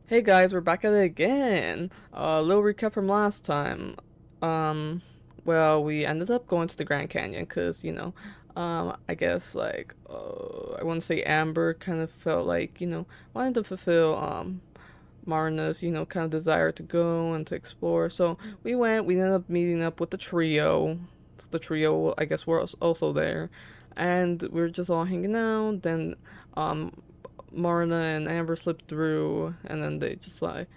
Hey guys, we're back at it again. A little recap from last time. Um, well, we ended up going to the Grand Canyon because, I guess I want to say Amber kind of felt like, wanted to fulfill Marina's, kind of desire to go and to explore. So we ended up meeting up with the trio. The trio, I guess, were also there, and we were just all hanging out. Then, um, Marina and Amber slipped through, and then they just like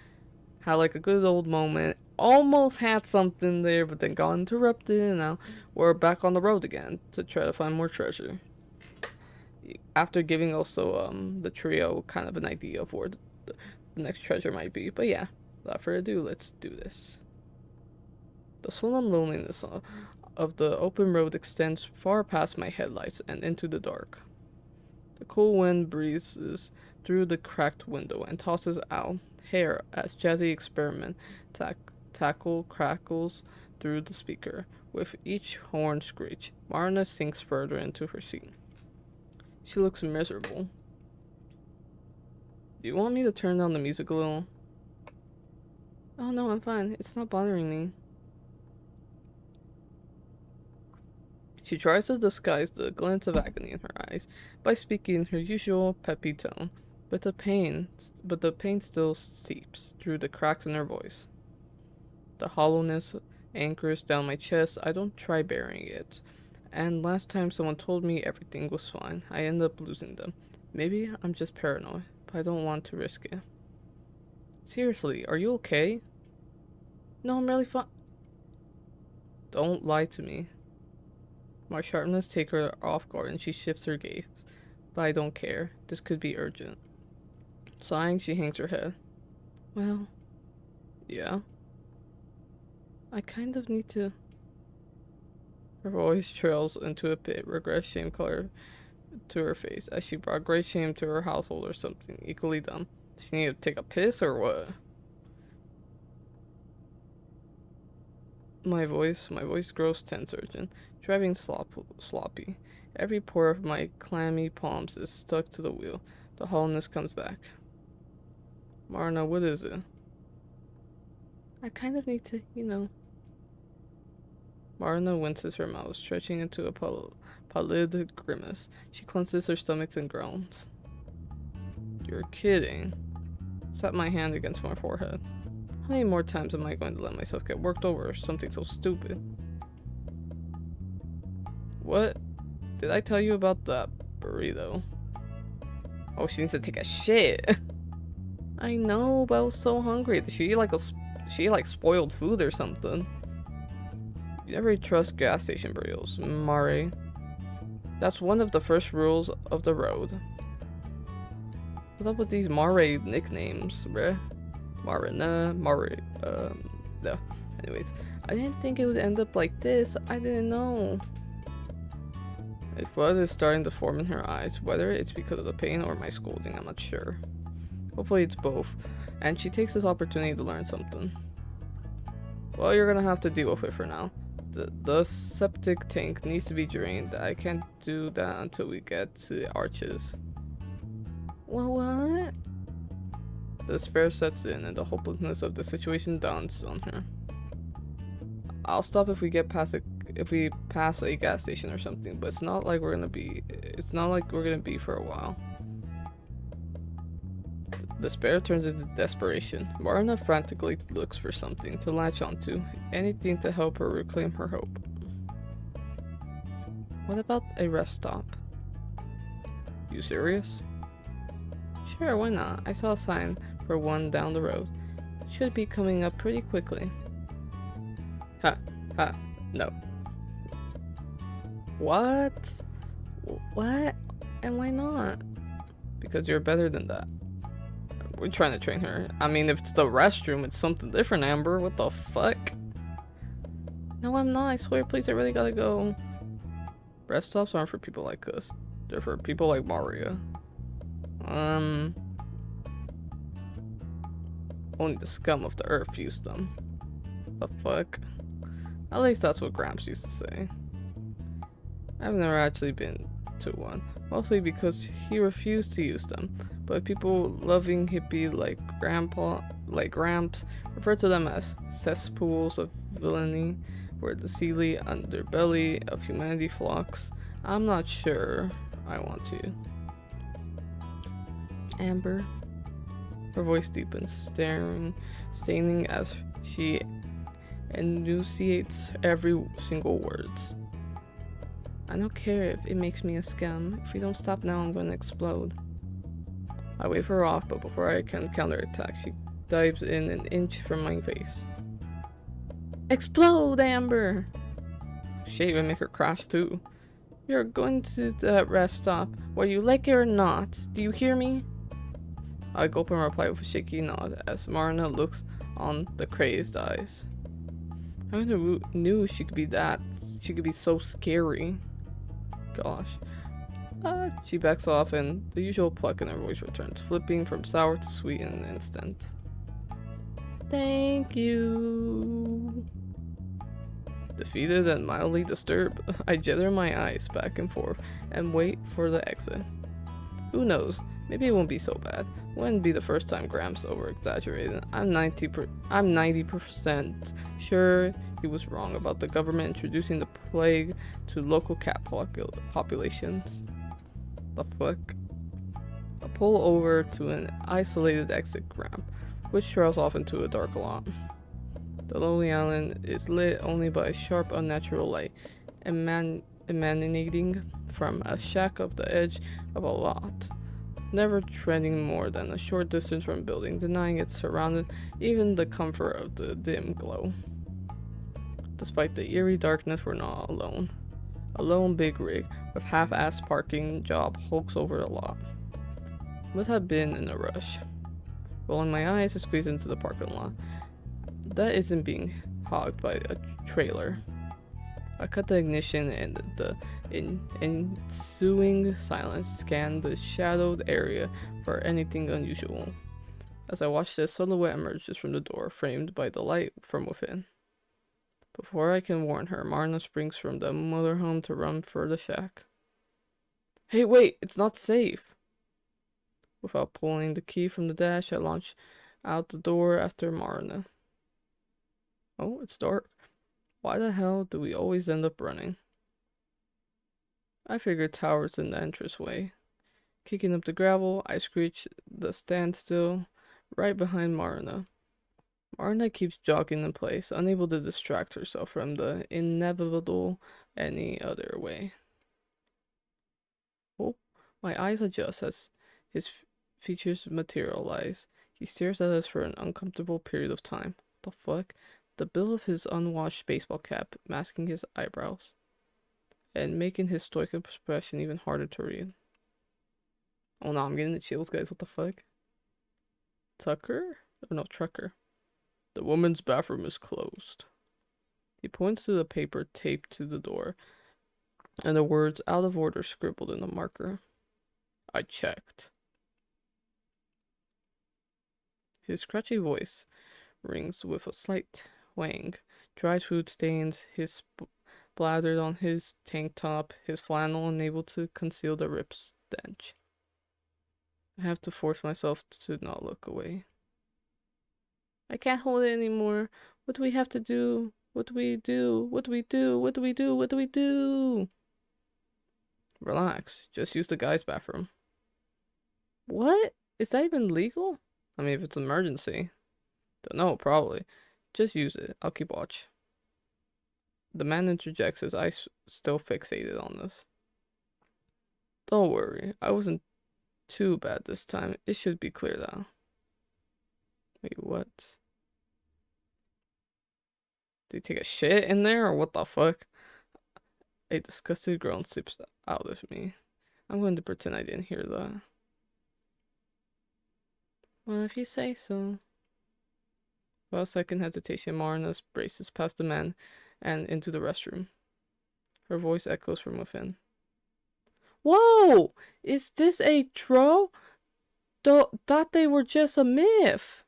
had like a good old moment. Almost had something there, but then got interrupted, and now we're back on the road again to try to find more treasure. After giving also the trio kind of an idea of where the next treasure might be. But yeah, without further ado, let's do this. The solemn loneliness of the open road extends far past my headlights and into the dark. The cool wind breezes through the cracked window and tosses out hair as Jazzy experiment tackle crackles through the speaker. With each horn screech, Marna sinks further into her seat. She looks miserable. Do you want me to turn down the music a little? Oh no, I'm fine. It's not bothering me. She tries to disguise the glint of agony in her eyes by speaking in her usual peppy tone, but the pain still seeps through the cracks in her voice. The hollowness anchors down my chest. I don't try burying it. And last time someone told me everything was fine, I end up losing them. Maybe I'm just paranoid, but I don't want to risk it. Seriously, are you okay? No, I'm really fine. Don't lie to me. My sharpness takes her off guard and she shifts her gaze. But I don't care. This could be urgent. Sighing, she hangs her head. Well, yeah. I kind of need to. Her voice trails into a pit, regret, shame color to her face as she brought great shame to her household or something equally dumb. Does she need to take a piss or what? My voice grows tense, urgent, driving sloppy. Every pore of my clammy palms is stuck to the wheel. The hollowness comes back. Marna, what is it? I kind of need to. Marna winces her mouth, stretching into a pallid grimace. She clenches her stomach and groans. You're kidding. Slap my hand against my forehead. How many more times am I going to let myself get worked over something so stupid? What? Did I tell you about that burrito? Oh, she needs to take a shit. I know, but I was so hungry. Did she eat like spoiled food or something? You never trust gas station burritos, Mari. That's one of the first rules of the road. What's up with these Mare nicknames, bruh? Marina, Mare, no. Anyways, I didn't think it would end up like this. I didn't know. A flood is starting to form in her eyes. Whether it's because of the pain or my scolding, I'm not sure. Hopefully it's both. And she takes this opportunity to learn something. Well, you're gonna have to deal with it for now. The septic tank needs to be drained. I can't do that until we get to the arches. What? The despair sets in and the hopelessness of the situation dawns on her. I'll stop if we pass a gas station or something, but it's not like we're gonna be for a while. Despair turns into desperation. Marina frantically looks for something to latch onto, anything to help her reclaim her hope. What about a rest stop? You serious? Sure, why not? I saw a sign for one down the road. Should be coming up pretty quickly. Ha, no. What? What? And why not? Because you're better than that. We're trying to train her. I mean, if it's the restroom, it's something different, Amber. What the fuck? No, I'm not. I swear, please, I really gotta go. Rest stops aren't for people like us. They're for people like Maria. Only the scum of the earth use them. The fuck? At least that's what Gramps used to say. I've never actually been to one, mostly because he refused to use them. But people loving hippie like Gramps, refer to them as cesspools of villainy, where the seedy underbelly of humanity flocks. I'm not sure I want to. Amber. Her voice deepens, staining as she enunciates every single words. I don't care if it makes me a scum. If we don't stop now, I'm gonna explode. I wave her off, but before I can counterattack, she dives in an inch from my face. Explode, Amber! Shit, even make her crash too. You're going to that rest stop, whether you like it or not. Do you hear me? I gulp and reply with a shaky nod as Marna looks on the crazed eyes. I never knew she could be that. She could be so scary. Gosh. She backs off and the usual pluck in her voice returns, flipping from sour to sweet in an instant. Thank you. Defeated and mildly disturbed, I jither my eyes back and forth and wait for the exit. Who knows? Maybe it won't be so bad. Wouldn't be the first time Gramps over-exaggerated. I'm 90% sure he was wrong about the government introducing the plague to local cat populations. The fuck? I pull over to an isolated exit ramp, which trails off into a dark lot. The lonely island is lit only by a sharp, unnatural light emanating from a shack of the edge of a lot, never treading more than a short distance from a building, denying it surrounded even the comfort of the dim glow. Despite the eerie darkness, we're not alone. A lone big rig with half-assed parking job hulks over the lot. Must have been in a rush. Rolling my eyes, I squeeze into the parking lot. That isn't being hogged by a trailer. I cut the ignition and the ensuing silence scanned the shadowed area for anything unusual. As I watch the silhouette emerges from the door, framed by the light from within. Before I can warn her, Marna springs from the motorhome to run for the shack. Hey, wait! It's not safe! Without pulling the key from the dash, I launch out the door after Marna. Oh, it's dark. Why the hell do we always end up running? I figure towers in the entranceway. Kicking up the gravel, I screech the standstill right behind Marna. Marna keeps jogging in place, unable to distract herself from the inevitable any other way. Oh, my eyes adjust as his features materialize. He stares at us for an uncomfortable period of time. What the fuck? The bill of his unwashed baseball cap masking his eyebrows and making his stoic expression even harder to read. Oh no, I'm getting the chills, guys. What the fuck? Tucker? Oh no, Trucker. The woman's bathroom is closed. He points to the paper taped to the door and the words out of order scribbled in a marker. I checked. His scratchy voice rings with a slight twang. Dried food stains his blathered on his tank top, his flannel unable to conceal the rip stench. I have to force myself to not look away. I can't hold it anymore. What do we have to do? What do we do? What do we do? What do we do? What do we do? Relax. Just use the guy's bathroom. What? Is that even legal? I mean, if it's an emergency. Don't know, probably. Just use it. I'll keep watch. The man interjects, his eyes still fixated on us. Don't worry. I wasn't too bad this time. It should be clear now. Wait, what? Did he take a shit in there or what the fuck? A disgusted groan slips out of me. I'm going to pretend I didn't hear that. Well, if you say so. Without second hesitation, Marna braces past the man and into the restroom. Her voice echoes from within. Whoa! Is this a troll? Thought they were just a myth.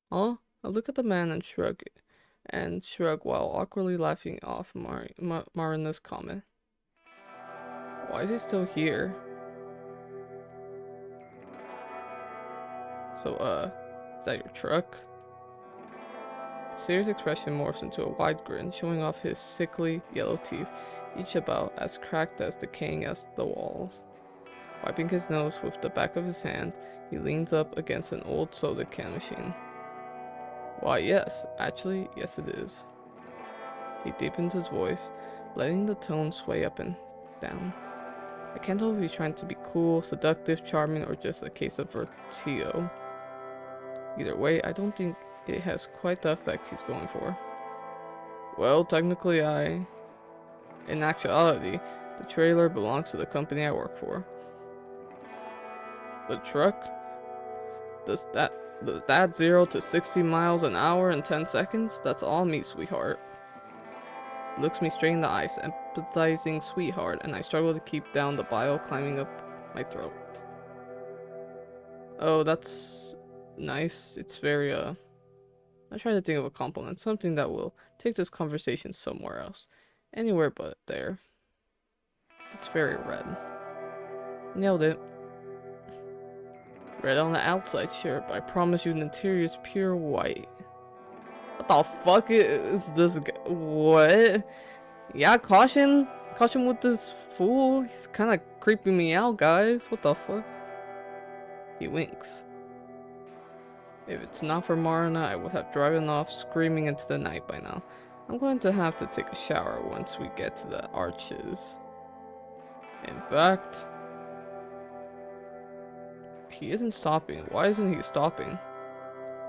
Huh? I look at the man and shrug while awkwardly laughing off Marina's comment. Why is he still here? So, is that your truck? The serious expression morphs into a wide grin, showing off his sickly yellow teeth, each about as cracked as decaying as the walls. Wiping his nose with the back of his hand, he leans up against an old soda can machine. Why, yes, actually, yes it is. He deepens his voice, letting the tone sway up and down. I can't tell if he's trying to be cool, seductive, charming, or just a case of vertigo. Either way, I don't think it has quite the effect he's going for. Well, technically in actuality, the trailer belongs to the company I work for. The truck? Does that 0 to 60 miles an hour in 10 seconds? That's all me, sweetheart. He looks me straight in the eyes, empathizing sweetheart, and I struggle to keep down the bile climbing up my throat. Oh, that's nice. It's very, I try to think of a compliment, something that will take this conversation somewhere else. Anywhere but there. It's very red. Nailed it. Red on the outside, sure, but I promise you the interior is pure white. What the fuck is this guy? What? Yeah, caution. Caution with this fool. He's kind of creeping me out, guys. What the fuck? He winks. If it's not for Marina, I would have driven off screaming into the night by now. I'm going to have to take a shower once we get to the arches. In fact, he isn't stopping. Why isn't he stopping?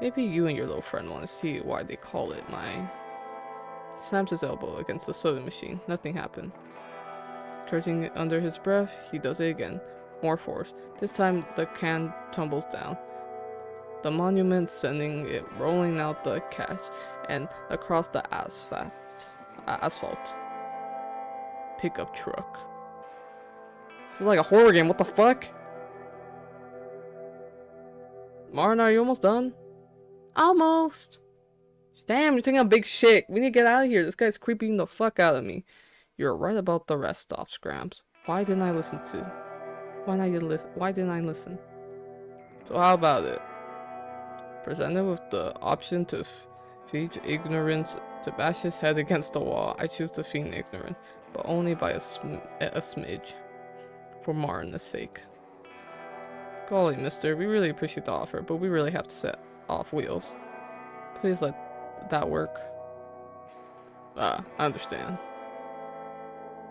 Maybe you and your little friend want to see why they call it my... He slams his elbow against the soda machine. Nothing happened. Cursing under his breath, he does it again. More force. This time the can tumbles down. The monument sending it rolling out the catch and across the asphalt. Pickup truck. Feels like a horror game. What the fuck? Martin, are you almost done? Almost. Damn, you're taking a big shit. We need to get out of here. This guy's creeping the fuck out of me. You're right about the rest stop, Scramps. Why didn't I listen? So how about it? Presented with the option to feed ignorance, to bash his head against the wall, I choose to feign ignorant, but only by a smidge. For Martin's sake. Golly, mister, we really appreciate the offer, but we really have to set off wheels. Please let that work. I understand.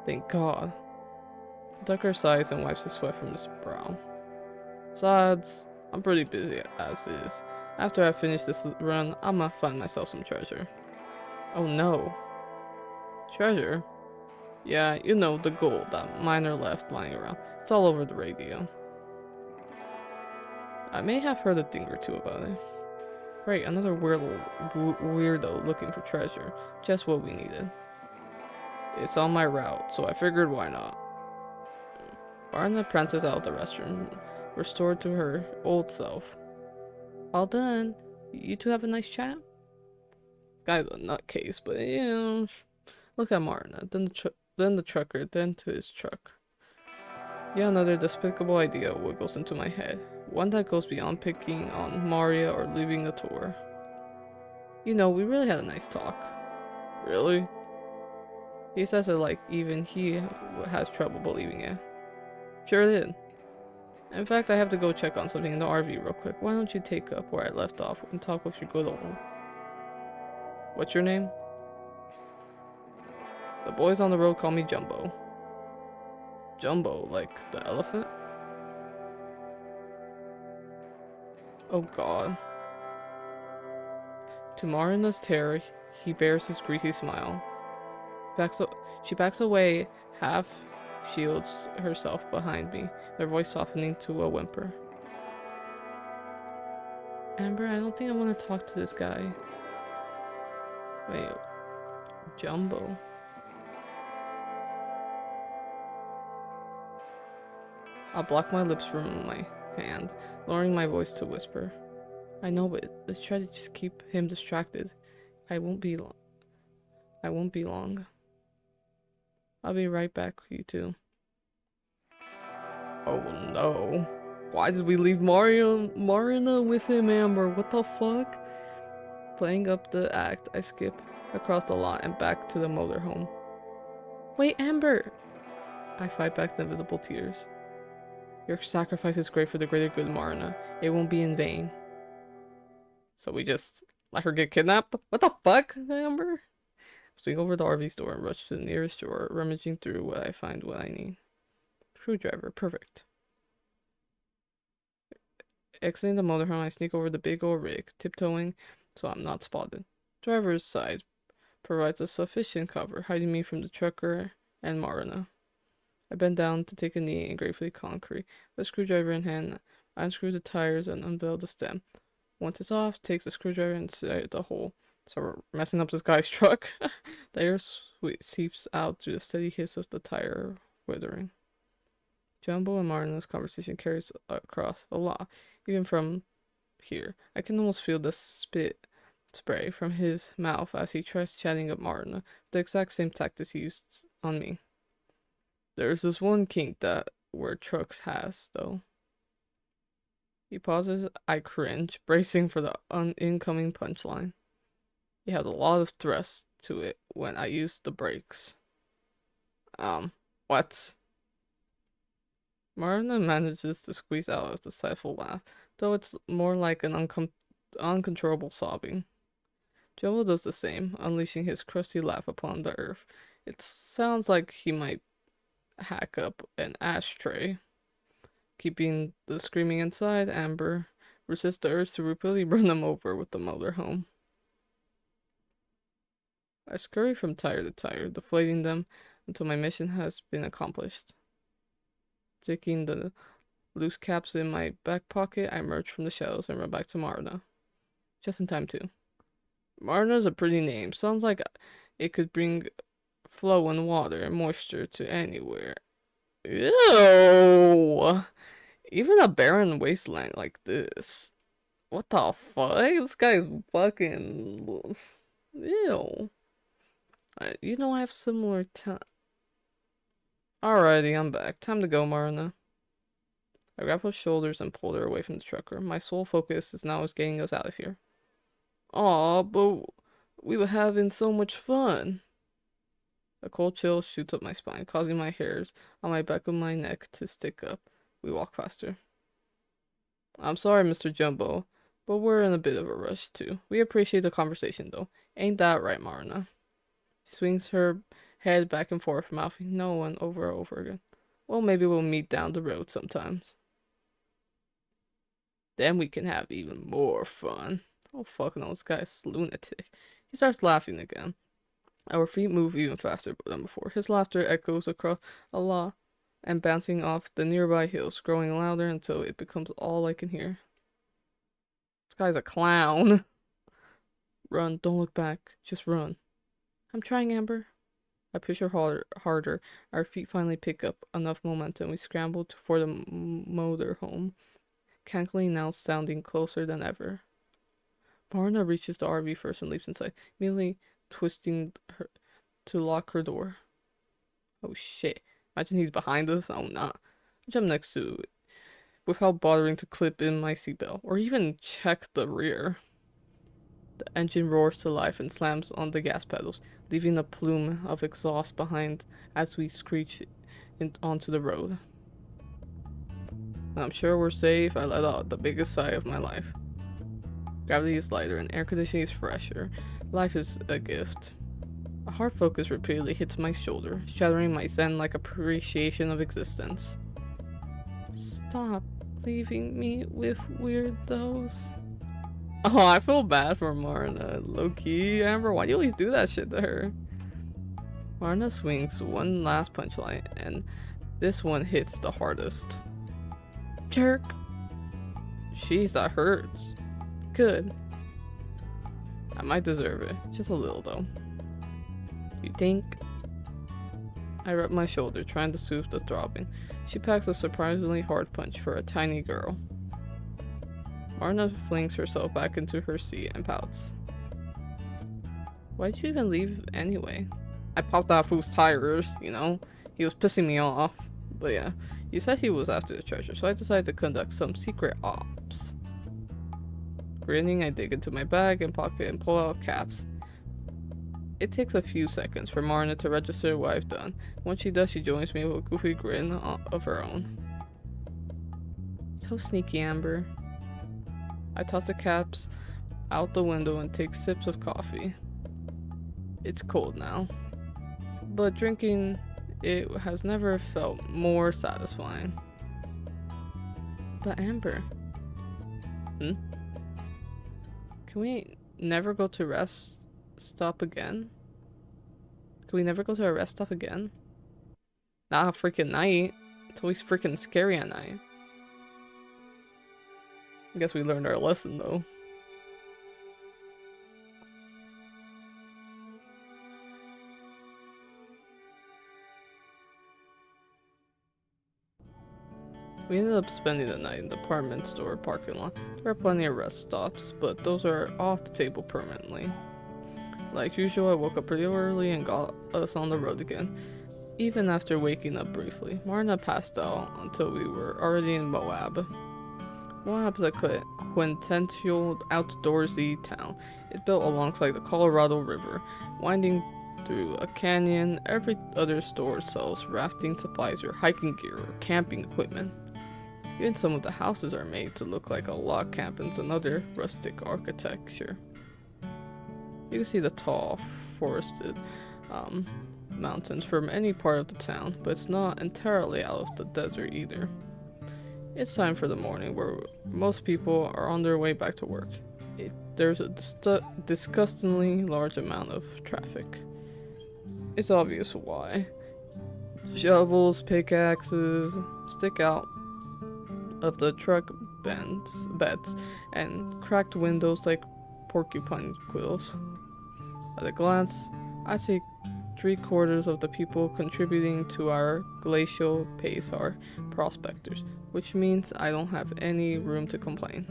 Thank God. Tucker sighs and wipes the sweat from his brow. Besides, I'm pretty busy as is. After I finish this run, I'ma find myself some treasure. Oh no. Treasure? Yeah, you know, the gold that Miner left lying around. It's all over the radio. I may have heard a thing or two about it. Great, another weirdo looking for treasure. Just what we needed. It's on my route, so I figured why not. Marina prances out of the restroom, restored to her old self. All done. You two have a nice chat? This guy's a nutcase, but you know, look at Marina, then the trucker, then to his truck. Yet another despicable idea wiggles into my head. One that goes beyond picking on Maria or leaving a tour. You know, we really had a nice talk. Really? He says it like even he has trouble believing it. Sure did. In fact, I have to go check on something in the RV real quick. Why don't you take up where I left off and talk with your good old... What's your name? The boys on the road call me Jumbo. Jumbo, like the elephant? Oh god. To Marina's terror, he bears his greasy smile. She backs away, half shields herself behind me, her voice softening to a whimper. Amber, I don't think I want to talk to this guy. Wait, Jumbo. I'll block my lips from my hand, lowering my voice to whisper. I know, but let's try to just keep him distracted. I won't be long. I'll be right back, you two. Oh no. Why did we leave Marina with him, Amber? What the fuck? Playing up the act, I skip across the lot and back to the motorhome. Wait, Amber! I fight back the invisible tears. Your sacrifice is great for the greater good, Marina. It won't be in vain. So we just let her get kidnapped? What the fuck, Amber? Swing over the RV store and rush to the nearest drawer, rummaging through what I find what I need. Screwdriver, perfect. Exiting the motorhome, I sneak over the big old rig, tiptoeing so I'm not spotted. Driver's side provides a sufficient cover, hiding me from the trucker and Marina. I bend down to take a knee and gratefully concrete. With a screwdriver in hand, I unscrew the tires and unveil the stem. Once it's off, takes the screwdriver inside the hole. So we're messing up this guy's truck. The air seeps out through the steady hiss of the tire withering. Jumbo and Marina's conversation carries across a lot, even from here. I can almost feel the spit spray from his mouth as he tries chatting up Marina, the exact same tactics he used on me. There's this one kink that where Trucks has, though. He pauses, I cringe, bracing for the incoming punchline. He has a lot of thrust to it when I use the brakes. What? Marina manages to squeeze out a delightful laugh, though it's more like an uncontrollable sobbing. Joel does the same, unleashing his crusty laugh upon the earth. It sounds like he might hack up an ashtray. Keeping the screaming inside, Amber resists the urge to repeatedly run him over with the motorhome. I scurry from tire to tire, deflating them until my mission has been accomplished. Sticking the loose caps in my back pocket, I emerge from the shadows and run back to Marina. Just in time, too. Marina's a pretty name. Sounds like it could bring flow and water and moisture to anywhere. Ew! Even a barren wasteland like this. What the fuck? This guy's fucking... Ew. You know, I have similar Alrighty, I'm back. Time to go, Marina. I grab her shoulders and pulled her away from the trucker. My sole focus is now getting us out of here. Aw, but we were having so much fun. A cold chill shoots up my spine, causing my hairs on my back of my neck to stick up. We walk faster. I'm sorry, Mr. Jumbo, but we're in a bit of a rush, too. We appreciate the conversation, though. Ain't that right, Marina? She swings her head back and forth, mouthing no one over and over again. Well, maybe we'll meet down the road sometimes. Then we can have even more fun. Oh, fuck no, this guy's lunatic. He starts laughing again. Our feet move even faster than before. His laughter echoes across a lot and bouncing off the nearby hills, growing louder until it becomes all I can hear. This guy's a clown. Run, don't look back, just run. I'm trying, Amber. I push her harder. Our feet finally pick up enough momentum. We scramble for the motorhome, cackling now sounding closer than ever. Marina reaches the RV first and leaps inside, immediately twisting her to lock her door. Oh shit. Imagine he's behind us. Oh nah. I jump next to it without bothering to clip in my seatbelt or even check the rear. The engine roars to life and slams on the gas pedals, leaving a plume of exhaust behind as we screech onto the road. When I'm sure we're safe, I let out the biggest sigh of my life. Gravity is lighter and air conditioning is fresher. Life is a gift. A hard focus repeatedly hits my shoulder, shattering my zen-like appreciation of existence. Stop leaving me with weirdos. Oh, I feel bad for Marina. Low-key, Amber, why do you always do that shit to her? Marina swings one last punchline, and this one hits the hardest. Jerk! Jeez, that hurts. Good. I might deserve it. Just a little, though. You think? I rub my shoulder, trying to soothe the throbbing. She packs a surprisingly hard punch for a tiny girl. Marina flings herself back into her seat and pouts. Why'd you even leave anyway? I popped that fool's tires, you know? He was pissing me off. But yeah, He said he was after the treasure, so I decided to conduct some secret ops. Grinning, I dig into my bag and pocket and pull out caps. It takes a few seconds for Marna to register what I've done. Once she does, she joins me with a goofy grin of her own. So sneaky, Amber. I toss the caps out the window and take sips of coffee. It's cold now, but drinking it has never felt more satisfying. But Amber, can we never go to rest stop again? Can we never go to a rest stop again? Not a freaking night. It's always freaking scary at night. I guess we learned our lesson though. We ended up spending the night in the department store parking lot. There are plenty of rest stops, but those are off the table permanently. Like usual, I woke up pretty early and got us on the road again. Even after waking up briefly, Marna passed out until we were already in Moab. Moab's a quintessential outdoorsy town. It's built alongside the Colorado River, winding through a canyon. Every other store sells rafting supplies or hiking gear or camping equipment. Even some of the houses are made to look like a log cabins and other rustic architecture. You can see the tall, forested mountains from any part of the town, but it's not entirely out of the desert either. It's time for the morning, where most people are on their way back to work. There's a disgustingly large amount of traffic. It's obvious why. Shovels, pickaxes stick out of the truck beds, and cracked windows like porcupine quills. At a glance, I see 3/4 of the people contributing to our glacial pace are prospectors, which means I don't have any room to complain.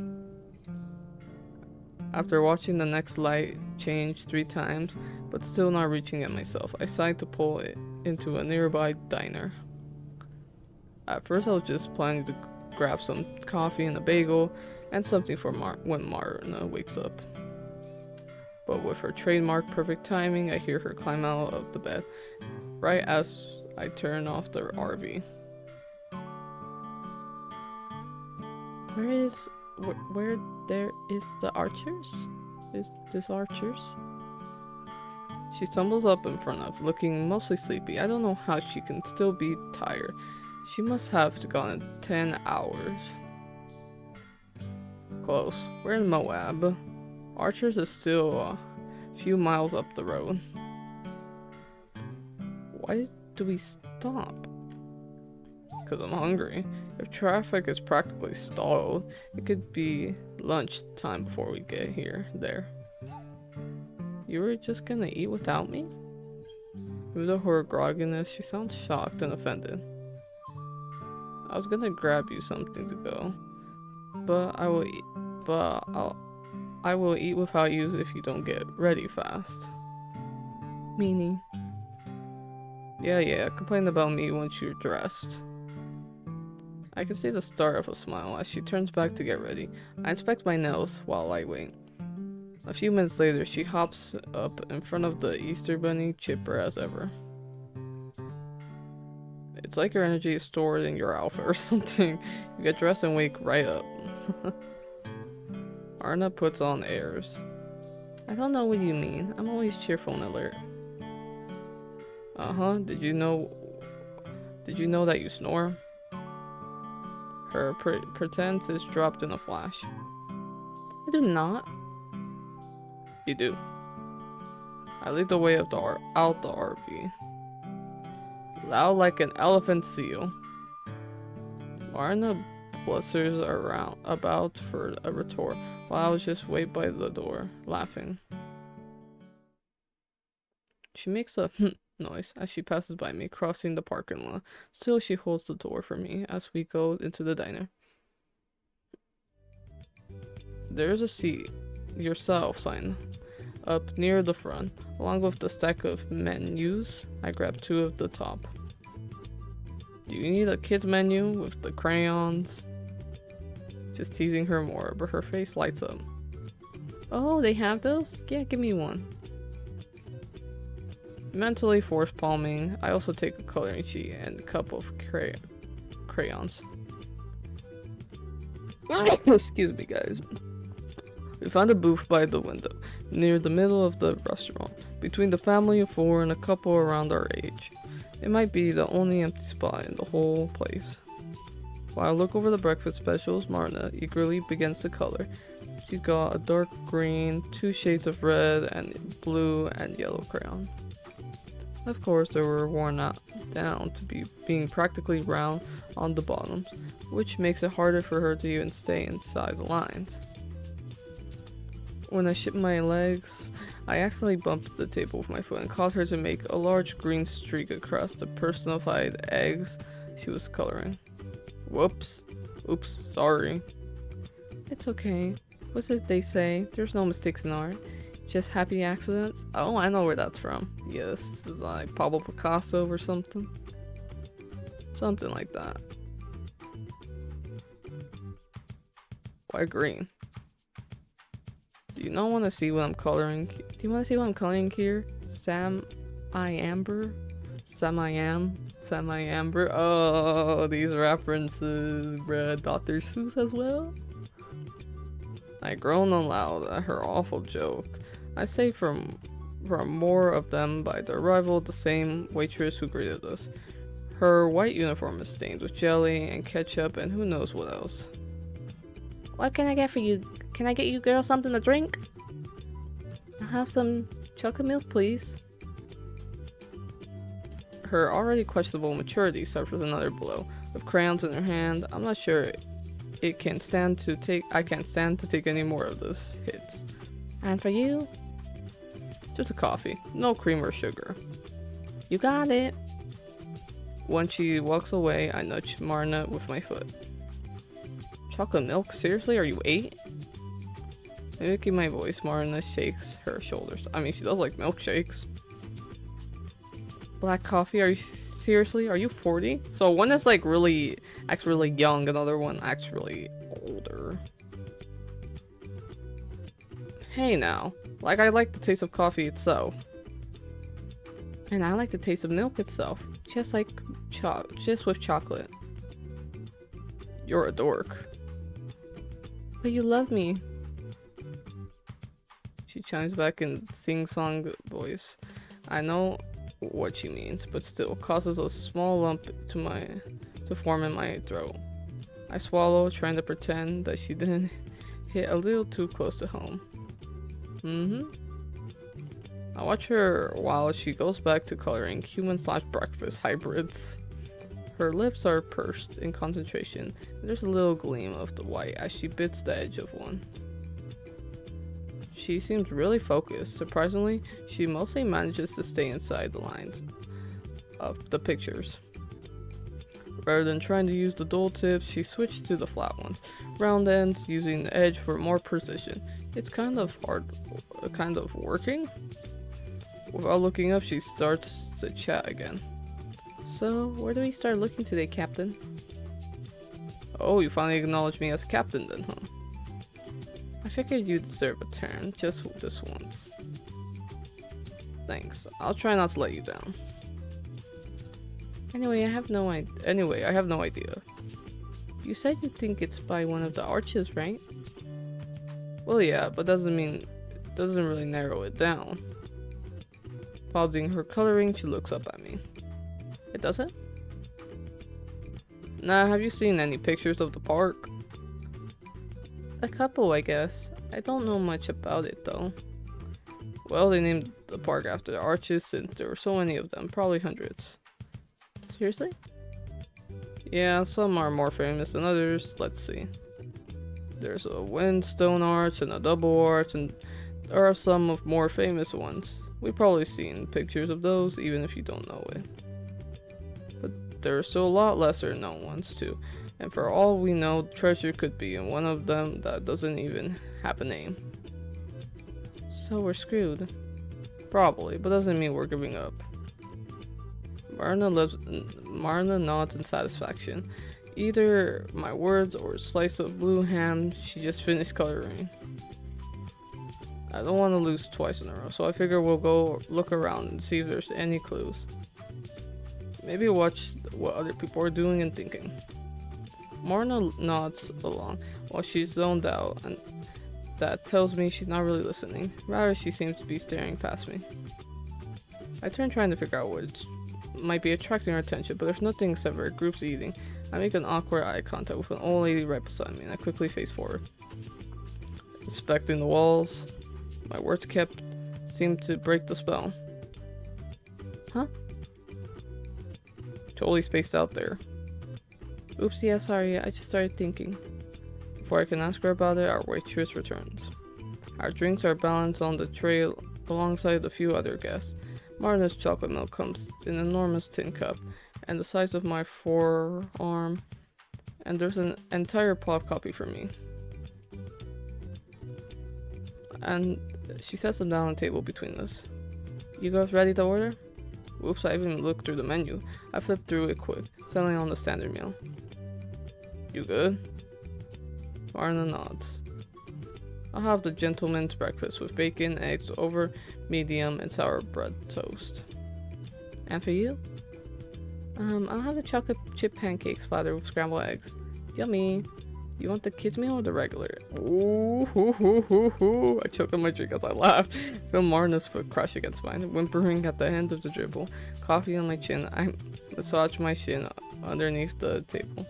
After watching the next light change 3 times, but still not reaching it myself, I decided to pull it into a nearby diner. At first I was just planning to grab some coffee and a bagel, and something for when Marna wakes up. But with her trademark perfect timing, I hear her climb out of the bed, right as I turn off the RV. Where there is the Archers? Is this Archers? She stumbles up in front of, looking mostly sleepy. I don't know how she can still be tired. She must have gone 10 hours. Close. We're in Moab. Archers is still a few miles up the road. Why do we stop? Because I'm hungry. If traffic is practically stalled, it could be lunch time before we get there. You were just gonna eat without me? With her grogginess, she sounds shocked and offended. I was gonna grab you something to go, but I will eat without you if you don't get ready fast. Meanie. Yeah, complain about me once you're dressed. I can see the start of a smile as she turns back to get ready. I inspect my nails while I wait. A few minutes later, she hops up in front of the Easter Bunny, chipper as ever. It's like your energy is stored in your outfit or something. You get dressed and wake right up. Marna puts on airs. I don't know what you mean. I'm always cheerful and alert. Did you know that you snore? Her pretense is dropped in a flash. I do not. You do. I lead the way out the RV. Loud like an elephant seal. Marna blusters about for a retort, while I was just wait by the door, laughing. She makes a noise as she passes by me, crossing the parking lot. Still, she holds the door for me as we go into the diner. There's a seat yourself sign up near the front, along with the stack of menus. I grab 2 of the top. Do you need a kid's menu with the crayons? Just teasing her more, but her face lights up. Oh, they have those? Yeah, give me one. Mentally force palming, I also take a coloring sheet and a cup of crayons. Excuse me, guys. We found a booth by the window, near the middle of the restaurant, between the family of 4 and a couple around our age. It might be the only empty spot in the whole place. While I look over the breakfast specials, Marna eagerly begins to color. She's got a dark green, 2 shades of red, and blue and yellow crayon. Of course, they were worn out down to being practically round on the bottoms, which makes it harder for her to even stay inside the lines. When I shipped my legs, I accidentally bumped the table with my foot and caused her to make a large green streak across the personified eggs she was coloring. Whoops. Oops, sorry. It's okay. What's it they say? There's no mistakes in art. Just happy accidents? Oh, I know where that's from. Yes, it's like Pablo Picasso or something. Something like that. Why green? Do you not want to see what I'm coloring? Do you want to see what I'm coloring here? Sam-I-Amber? Sam-I-Amber? Oh, these references, bruh. Dr. Seuss as well? I groan aloud at her awful joke. I say from more of them by the arrival of the same waitress who greeted us. Her white uniform is stained with jelly and ketchup and who knows what else. What can I get for you? Can I get you girls something to drink? I'll have some chocolate milk, please. Her already questionable maturity suffers another blow. With crayons in her hand, I'm not sure I can't stand to take any more of this hits. And for you? Just a coffee. No cream or sugar. You got it. When she walks away, I nudge Marna with my foot. Chocolate milk? Seriously? Are you 8? Mimicking my voice, Marna shakes her shoulders. I mean, she does like milkshakes. Black coffee? Are you seriously? Are you 40? So one is like acts really young, another one acts really older. Hey now, like I like the taste of coffee itself. And I like the taste of milk itself, just with chocolate. You're a dork. But you love me. She chimes back in sing-song voice. I know what she means, but still causes a small lump to form in my throat. I swallow, trying to pretend that she didn't hit a little too close to home. I watch her while she goes back to coloring human/breakfast hybrids. Her lips are pursed in concentration, and there's a little gleam of the white as she bits the edge of one. She seems really focused. Surprisingly, she mostly manages to stay inside the lines of the pictures. Rather than trying to use the dull tips, she switched to the flat ones, round ends, using the edge for more precision. It's kind of working. Without looking up, she starts to chat again. So, where do we start looking today, Captain? Oh, you finally acknowledge me as Captain then, huh? I figured you deserve a turn, just this once. Thanks. I'll try not to let you down. Anyway, I have no idea. You said you think it's by one of the arches, right? Well, yeah, but doesn't really narrow it down. Pausing her coloring, she looks up at me. It doesn't? Nah, have you seen any pictures of the park? A couple, I guess. I don't know much about it, though. Well, they named the park after the arches since there were so many of them, probably hundreds. Seriously? Yeah, some are more famous than others. Let's see. There's a windstone arch and a double arch, and there are some of more famous ones. We've probably seen pictures of those, even if you don't know it. But there are still a lot lesser known ones, too. And for all we know, treasure could be in one of them that doesn't even have a name. So we're screwed. Probably, but doesn't mean we're giving up. Marna nods in satisfaction. Either my words or a slice of blue ham she just finished coloring. I don't want to lose twice in a row, so I figure we'll go look around and see if there's any clues. Maybe watch what other people are doing and thinking. Marna nods along while she's zoned out, and that tells me she's not really listening. Rather, she seems to be staring past me. I turn trying to figure out what might be attracting her attention, but there's nothing except for groups eating. I make an awkward eye contact with an old lady right beside me, and I quickly face forward. Inspecting the walls, my words kept seemed to break the spell. Huh? Totally spaced out there. Oops, yeah, sorry, I just started thinking. Before I can ask her about it, our waitress returns. Our drinks are balanced on the tray alongside a few other guests. Marna's chocolate milk comes in an enormous tin cup, and the size of my forearm, and there's an entire pop copy for me. And she sets them down on the table between us. You guys ready to order? Whoops, I even looked through the menu. I flipped through it quick, settling on the standard meal. You good? Marna nods. I'll have the gentleman's breakfast with bacon, eggs over medium, and sour bread toast. And for you? I'll have a chocolate chip pancake splattered with scrambled eggs. Yummy. You want the kids meal or the regular? Ooh, hoo, hoo, hoo, hoo. I choked on my drink as I laughed. Feel Marna's foot crush against mine, whimpering at the end of the dribble. Coffee on my chin. I massage my shin underneath the table.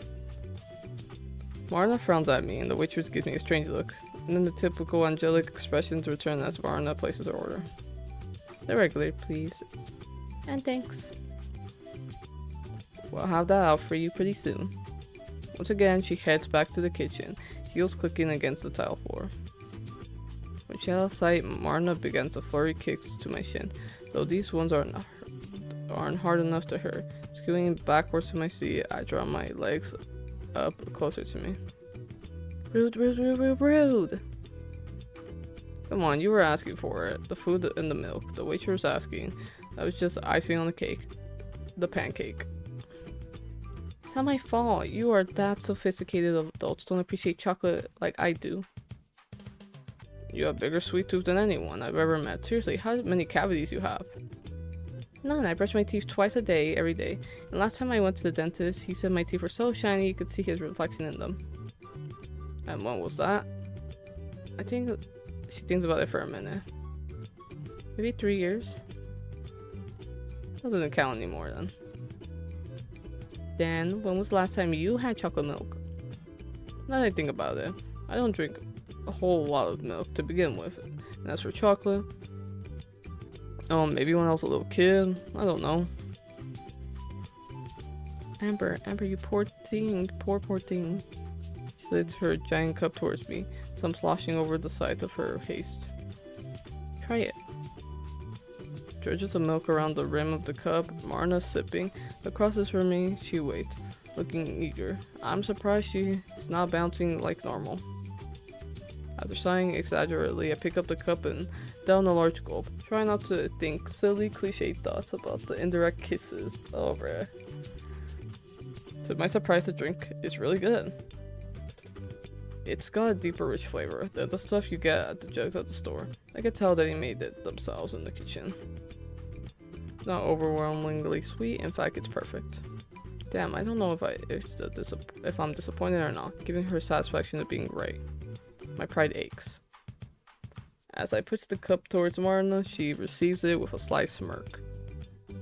Marna frowns at me, and the waitress gives me a strange look. And then the typical angelic expressions return as Marna places her order. The regular, please. And thanks. We'll have that out for you pretty soon. Once again, she heads back to the kitchen, heels clicking against the tile floor. When she out of sight, Marna begins a flurry kicks to my shin, though these ones aren't hard enough to hurt. Skewing backwards to my seat, I draw my legs up closer to me. Rude, rude, rude, rude, rude! Come on, you were asking for it. The food and the milk. The waitress was asking. That was just icing on the cake. The pancake. It's not my fault. You are that sophisticated adults don't appreciate chocolate like I do. You have bigger sweet tooth than anyone I've ever met. Seriously, how many cavities you have? None. I brush my teeth twice a day, every day. And last time I went to the dentist, he said my teeth were so shiny you could see his reflection in them. And when was that? I think she thinks about it for a minute. Maybe 3 years? That doesn't count anymore then. Then, when was the last time you had chocolate milk? Now that I think about it, I don't drink a whole lot of milk to begin with. And as for chocolate, maybe when I was a little kid, I don't know. Amber, you poor thing, poor thing. She slits her giant cup towards me, some sloshing over the sides of her haste. Try it. Dredges the milk around the rim of the cup, Marna sipping. Across from me, she waits, looking eager. I'm surprised she's not bouncing like normal. After sighing exaggeratedly, I pick up the cup and down a large gulp. Try not to think silly cliche thoughts about the indirect kisses. Oh, bruh. To my surprise, the drink is really good. It's got a deeper, rich flavor than the stuff you get at the jugs at the store. I can tell that they made it themselves in the kitchen. It's not overwhelmingly sweet, in fact it's perfect. Damn, I don't know if I'm disappointed or not, giving her satisfaction of being right. My pride aches. As I push the cup towards Marna, she receives it with a sly smirk.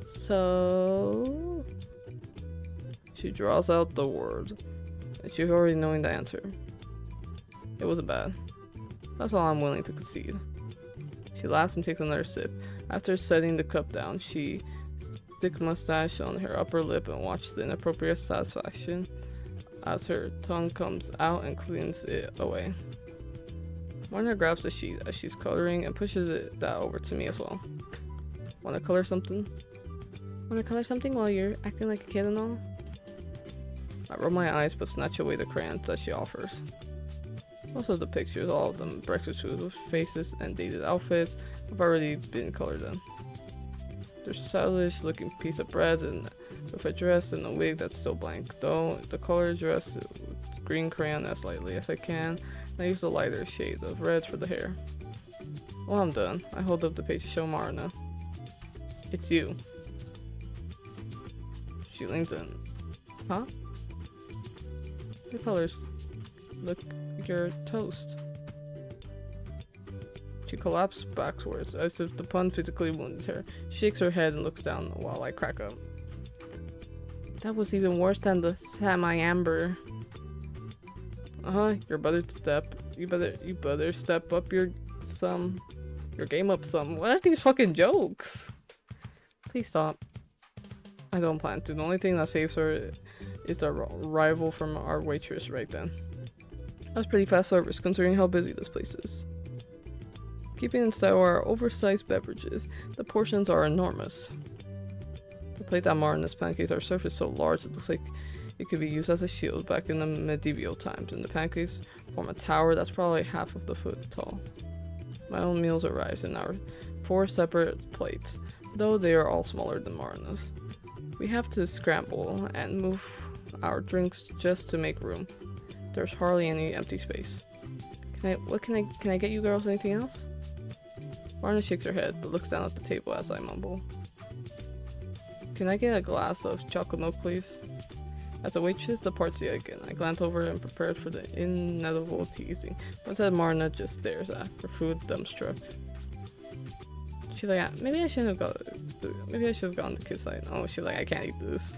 So... She draws out the word, and she's already knowing the answer. It wasn't bad. That's all I'm willing to concede. She laughs and takes another sip. After setting the cup down, she sticks mustache on her upper lip and watches the inappropriate satisfaction as her tongue comes out and cleans it away. Marna grabs the sheet as she's coloring and pushes that over to me as well. Wanna color something? Wanna color something while you're acting like a kid and all? I roll my eyes but snatch away the crayons that she offers. Most of the pictures, all of them breakfast food with faces and dated outfits, have already been colored in. There's a stylish looking piece of bread and with a dress and a wig that's still blank. Though the color dress with green crayon as lightly as I can. I use a lighter shade of red for the hair. Well, I'm done. I hold up the page to show Marna. It's you. She leans in. Huh? Your colors look like you're toast. She collapsed backwards as if the pun physically wounded her. She shakes her head and looks down while I crack up. That was even worse than the semi-amber. You're better to step. You better step up your game up some. What are these fucking jokes? Please stop. I don't plan to. The only thing that saves her is the arrival from our waitress right then. That's pretty fast service considering how busy this place is. Keeping in style are oversized beverages. The portions are enormous. The plate that Marna's pancakes are served is so large it looks like it could be used as a shield back in the medieval times, and the pancakes form a tower that's probably half of the foot tall. My own meals arrives in our 4 separate plates, though they are all smaller than Marna's. We have to scramble and move our drinks just to make room. There's hardly any empty space. Can I get you girls anything else? Marna shakes her head, but looks down at the table as I mumble. Can I get a glass of chocolate milk, please? As the waitress departs the again, I glance over and prepared for the inevitable teasing, but instead Marna just stares at her food dumbstruck. She's like, maybe I should have gone to kids side. Oh, she's like, I can't eat this.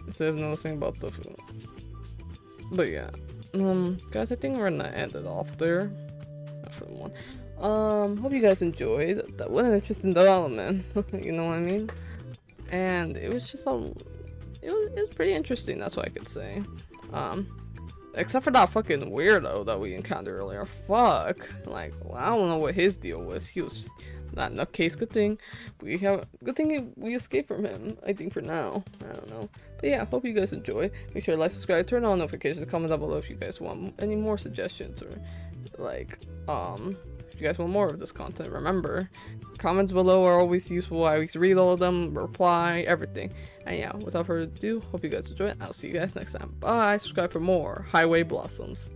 Instead of noticing about the food. But yeah, guys, I think we're gonna end it off there. For one. Hope you guys enjoyed. That was an interesting development. You know what I mean? And it was just it was pretty interesting. That's what I could say. Except for that fucking weirdo that we encountered earlier. Fuck. Like, well, I don't know what his deal was. He was not nutcase. Good thing we escaped from him. I think for now. I don't know. But yeah, hope you guys enjoy. Make sure to like, subscribe, turn on notifications, comment down below if you guys want any more suggestions or like if you guys want more of this content. Remember, comments below are always useful. I always read all of them, reply, everything. And yeah, without further ado, hope you guys enjoy it. I'll see you guys next time. Bye. Subscribe for more Highway Blossoms.